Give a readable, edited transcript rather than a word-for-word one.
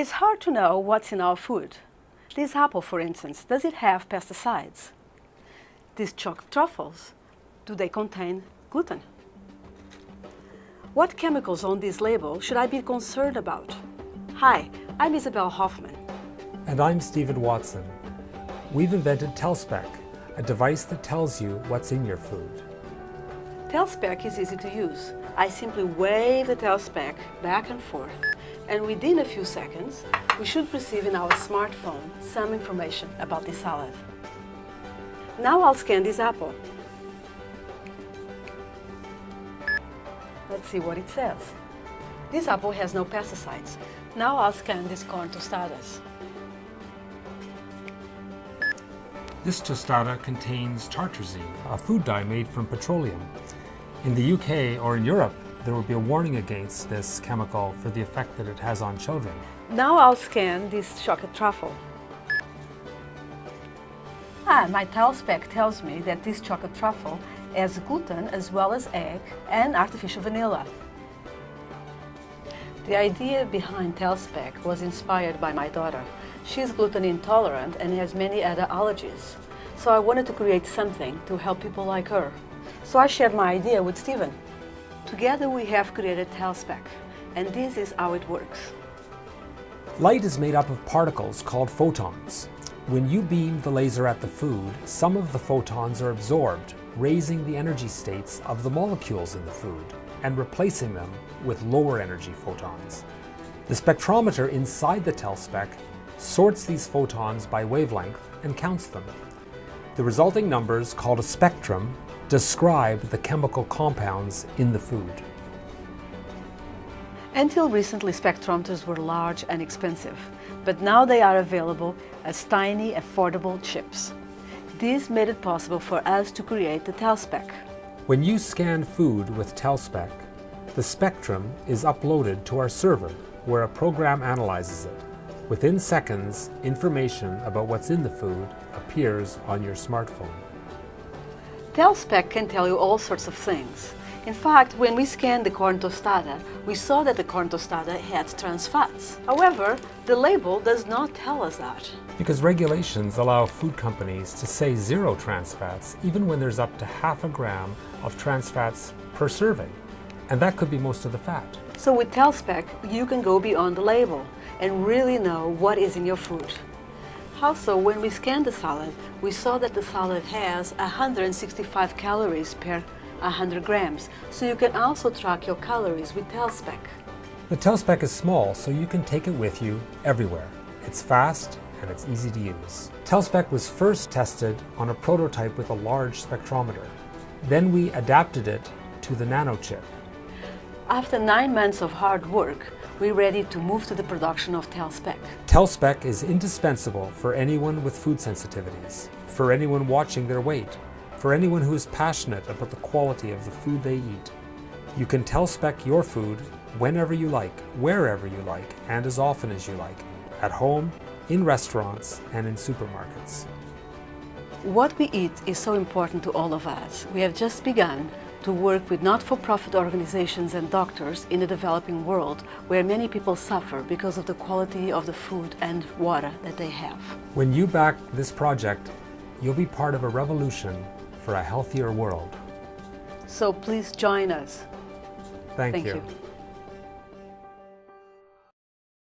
It's hard to know what's in our food. This apple, for instance, does it have pesticides? These chocolate truffles, do they contain gluten? What chemicals on this label should I be concerned about? Hi, I'm Isabel Hoffman. And I'm Stephen Watson. We've invented Tellspec, a device that tells you what's in your food. Tellspec is easy to use. I simply wave the Tellspec back and forth, and within a few seconds, we should receive in our smartphone some information about the salad. Now I'll scan this apple. Let's see what it says. This apple has no pesticides. Now I'll scan this corn tostadas. This tostada contains tartrazine, a food dye made from petroleum. In the UK or in Europe, there will be a warning against this chemical for the effect that it has on children. Now I'll scan this chocolate truffle. My Tellspec tells me that this chocolate truffle has gluten as well as egg and artificial vanilla. The idea behind Tellspec was inspired by my daughter. She's gluten intolerant and has many other allergies. So I wanted to create something to help people like her. So I shared my idea with Stephen. Together we have created Tellspec, and this is how it works. Light is made up of particles called photons. When you beam the laser at the food, some of the photons are absorbed, raising the energy states of the molecules in the food and replacing them with lower energy photons. The spectrometer inside the Tellspec sorts these photons by wavelength and counts them. The resulting numbers, called a spectrum, describe the chemical compounds in the food. Until recently, spectrometers were large and expensive, but now they are available as tiny, affordable chips. This made it possible for us to create the Tellspec. When you scan food with Tellspec, the spectrum is uploaded to our server, where a program analyzes it. Within seconds, information about what's in the food appears on your smartphone. Tellspec can tell you all sorts of things. In fact, when we scanned the corn tostada, we saw that the corn tostada had trans fats. However, the label does not tell us that. Because regulations allow food companies to say 0 trans fats, even when there's up to half a gram of trans fats per serving. And that could be most of the fat. So with Tellspec, you can go beyond the label and really know what is in your food. Also, when we scanned the salad, we saw that the salad has 165 calories per 100 grams, so you can also track your calories with Tellspec. The Tellspec is small, so you can take it with you everywhere. It's fast and it's easy to use. Tellspec was first tested on a prototype with a large spectrometer. Then we adapted it to the nanochip. After 9 months of hard work, we're ready to move to the production of Tellspec. Tellspec is indispensable for anyone with food sensitivities, for anyone watching their weight, for anyone who is passionate about the quality of the food they eat. You can Tellspec your food whenever you like, wherever you like, and as often as you like, at home, in restaurants, and in supermarkets. What we eat is so important to all of us. We have just begun to work with not-for-profit organizations and doctors in the developing world, where many people suffer because of the quality of the food and water that they have. When you back this project, you'll be part of a revolution for a healthier world. So please join us. Thank you. you.